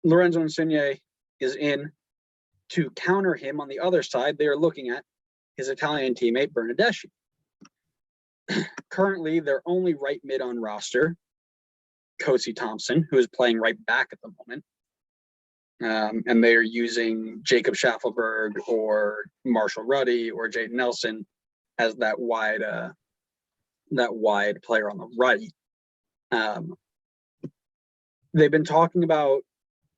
Lorenzo Insigne is in. To counter him on the other side, they are looking at his Italian teammate, Bernardeschi. Currently, their only right mid on roster, Coatsy Thompson, who is playing right back at the moment. And they are using Jacob Schaffelberg or Marshall Ruddy or Jaden Nelson as that wide player on the right. They've been talking about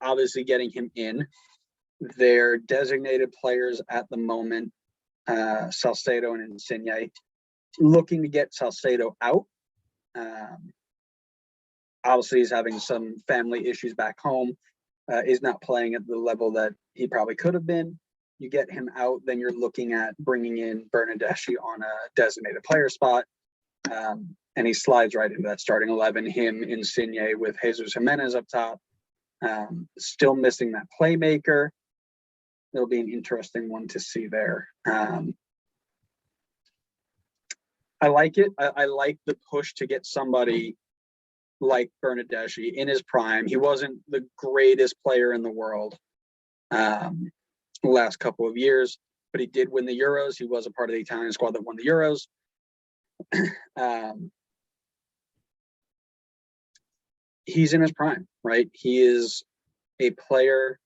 obviously getting him in. Their designated players at the moment, Salcedo and Insigne, looking to get Salcedo out. Obviously, he's having some family issues back home, is not playing at the level that he probably could have been. You get him out, then you're looking at bringing in Bernardeschi on a designated player spot. And he slides right into that starting 11, him, Insigne with Jesus Jimenez up top. Still missing that playmaker. It'll be an interesting one to see there. I like it. I like the push to get somebody like Bernardeschi in his prime. He wasn't the greatest player in the world the last couple of years, but he did win the Euros. He was a part of the Italian squad that won the Euros. He's in his prime, right? He is a player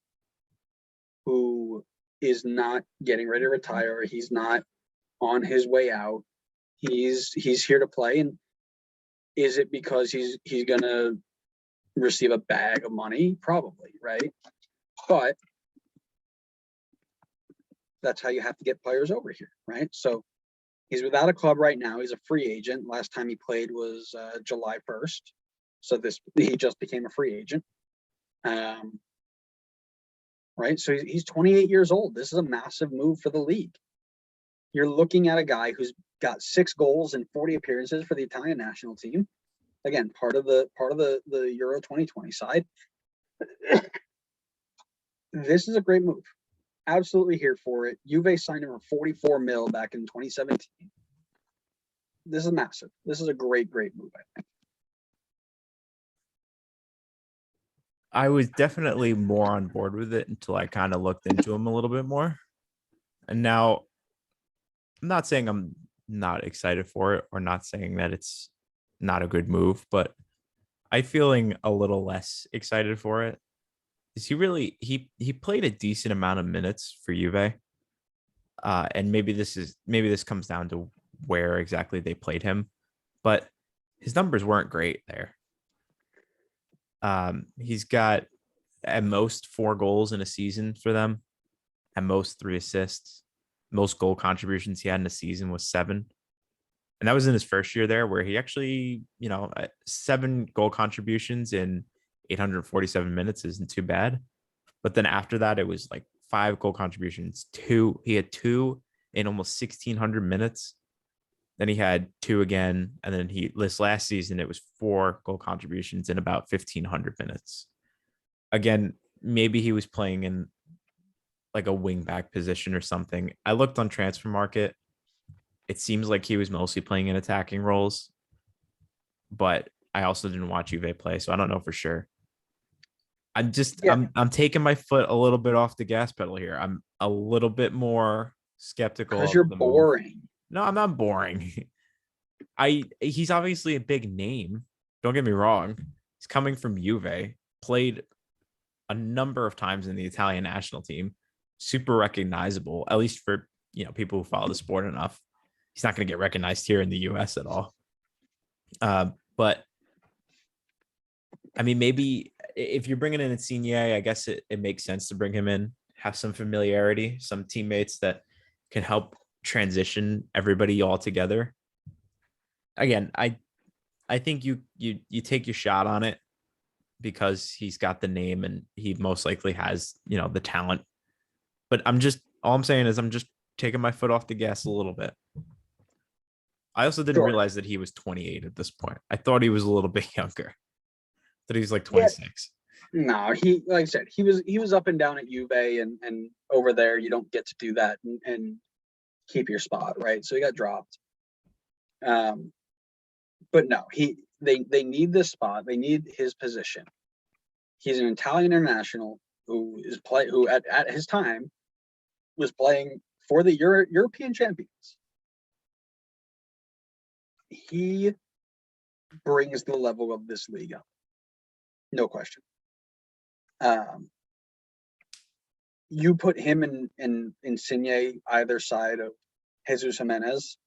who is not getting ready to retire. He's not on his way out. He's here to play. And is it because he's gonna receive a bag of money? Probably, right? But that's how you have to get players over here, right? So he's without a club right now. He's a free agent. Last time he played was July 1st. So he just became a free agent. Right? So he's 28 years old. This is a massive move for the league. You're looking at a guy who's got 6 goals and 40 appearances for the Italian national team. Again, part of the Euro 2020 side. This is a great move. Absolutely here for it. Juve signed him for 44 mil back in 2017. This is massive. This is a great move, I think. I was definitely more on board with it until I kind of looked into him a little bit more. And now I'm not saying I'm not excited for it or not saying that it's not a good move, but I'm feeling a little less excited for it. Is he played a decent amount of minutes for Juve. And maybe this comes down to where exactly they played him, but his numbers weren't great there. He's got at most 4 goals in a season for them, at most 3 assists. Most goal contributions he had in a season was 7. And that was in his first year there, where he actually, 7 goal contributions in 847 minutes isn't too bad. But then after that, it was like 5 goal contributions. He had 2 in almost 1,600 minutes. Then he had 2 again. And then this last season, it was 4 goal contributions in about 1,500 minutes. Again, maybe he was playing in like a wing back position or something. I looked on Transfer Market. It seems like he was mostly playing in attacking roles, but I also didn't watch Juve play, so I don't know for sure. I'm taking my foot a little bit off the gas pedal here. I'm a little bit more skeptical. Because you're boring. No, I'm not boring. He's obviously a big name. Don't get me wrong. He's coming from Juve, played a number of times in the Italian national team, super recognizable, at least for people who follow the sport enough. He's not going to get recognized here in the US at all. But I mean, maybe if you're bringing in Insigne, I guess it makes sense to bring him in, have some familiarity, some teammates that can help transition everybody all together. Again, I think you take your shot on it because he's got the name and he most likely has, the talent. But all I'm saying is I'm just taking my foot off the gas a little bit. I also didn't realize that he was 28 at this point. I thought he was a little bit younger. That he was like 26. Yeah. No, he, like I said, he was up and down at Juve, and over there you don't get to do that and keep your spot, right? So he got dropped. But no, they need this spot. They need his position. He's an Italian international who at his time was playing for the European champions. He brings the level of this league up. No question. You put him and Insigne either side of Jesus Jimenez,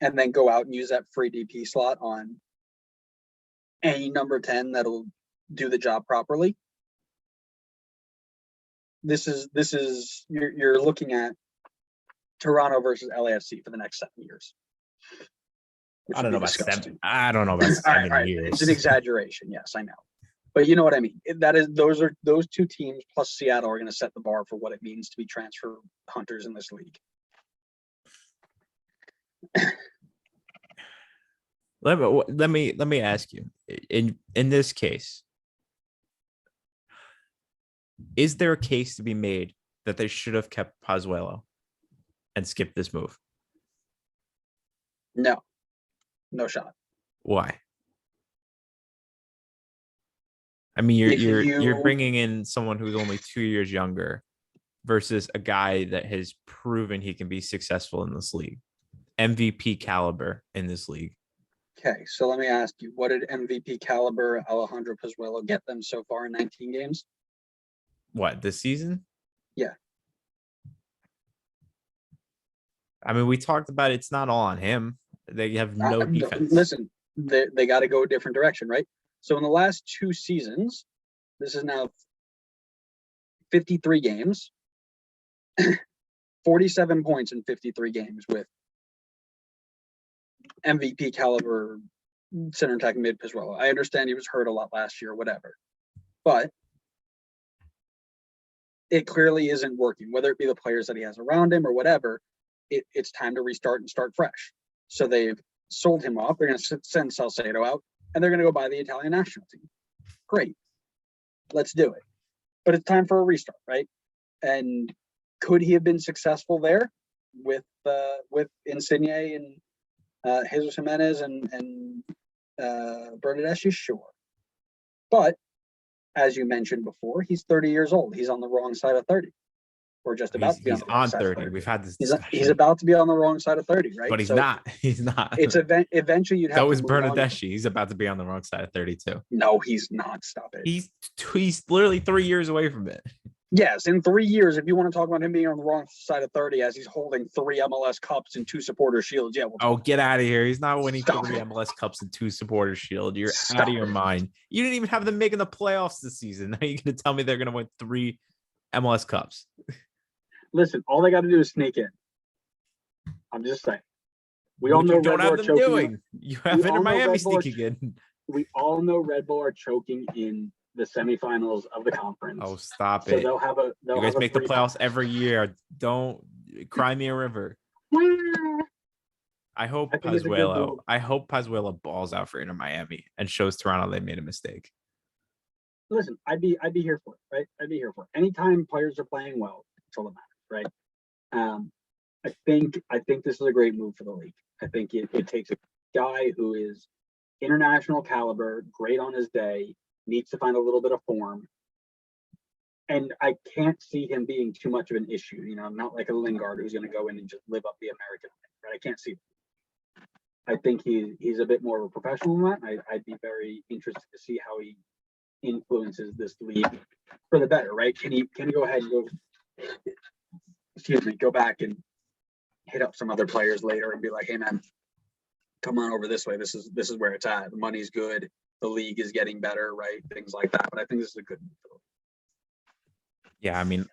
and then go out and use that free DP slot on any number 10 that'll do the job properly. This is you're looking at Toronto versus LAFC for the next 7 years. I don't know about disgusting. I don't know about 7 years. It's an exaggeration. Yes, I know. But you know what I mean. Those two teams plus Seattle are going to set the bar for what it means to be transfer hunters in this league. Let me ask you, in this case, is there a case to be made that they should have kept Pozuelo and skipped this move? No shot. Why? I mean, you're bringing in someone who's only 2 years younger versus a guy that has proven he can be successful in this league, MVP caliber in this league. Okay, so let me ask you, what did MVP caliber Alejandro Pozuelo get them so far in 19 games? What, this season? Yeah. I mean, we talked about it's not all on him. They have no defense. Listen, they got to go a different direction, right? So in the last 2 seasons, this is now 53 games, 47 points in 53 games with MVP caliber center attack mid Pozuelo. I understand he was hurt a lot last year, whatever, but it clearly isn't working, whether it be the players that he has around him or whatever. It's time to restart and start fresh. So they've sold him off. They're going to send Salcedo out, and they're going to go buy the Italian national team. Great. Let's do it. But it's time for a restart, right? And could he have been successful there with Insigne and Jesus Jimenez and Bernardeschi? Sure. But as you mentioned before, he's 30 years old. He's on the wrong side of 30. Or just about to be on 30. We've had this discussion. He's about to be on the wrong side of 30, right? But he's not. He's not. It's eventually you'd have so to is Bernardeschi. He's about to be on the wrong side of 30 too. No, he's not. Stop it. He's literally 3 years away from it. Yes, in 3 years, if you want to talk about him being on the wrong side of 30 as he's holding 3 MLS Cups and 2 Supporter Shields, yeah. Get out of here. He's not winning 3 MLS Cups and 2 Supporter Shield. You're out of your mind. You didn't even have them making the playoffs this season. Now you're going to tell me they're going to win 3 MLS Cups. Listen, all they got to do is sneak in. I'm just saying. We all know Red Bull are choking. You have Inter Miami sneaking in. We all know Red Bull are choking in the semifinals of the conference. Oh, stop so it! They'll have you guys make the playoffs every year. Don't cry me a river. I hope Pozuelo balls out for Inter Miami and shows Toronto they made a mistake. Listen, I'd be here for it, right? I'd be here for it. Anytime players are playing well, it's all that matters, right? I think this is a great move for the league. I think it takes a guy who is international caliber, great on his day, needs to find a little bit of form. And I can't see him being too much of an issue, not like a Lingard who's going to go in and just live up the American way, right? I can't see that. I think he's a bit more of a professional than that. I'd be very interested to see how he influences this league for the better, right? Can he go ahead and go back and hit up some other players later and be like, hey man, come on over this way. This is where it's at. The money's good. The league is getting better, right? Things like that. But I think this is a good move. Yeah, I mean,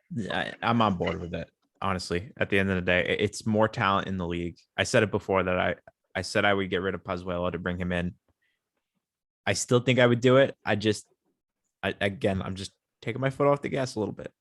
I'm on board with it. Honestly, at the end of the day, it's more talent in the league. I said it before that I said I would get rid of Pozuelo to bring him in. I still think I would do it. I'm just taking my foot off the gas a little bit,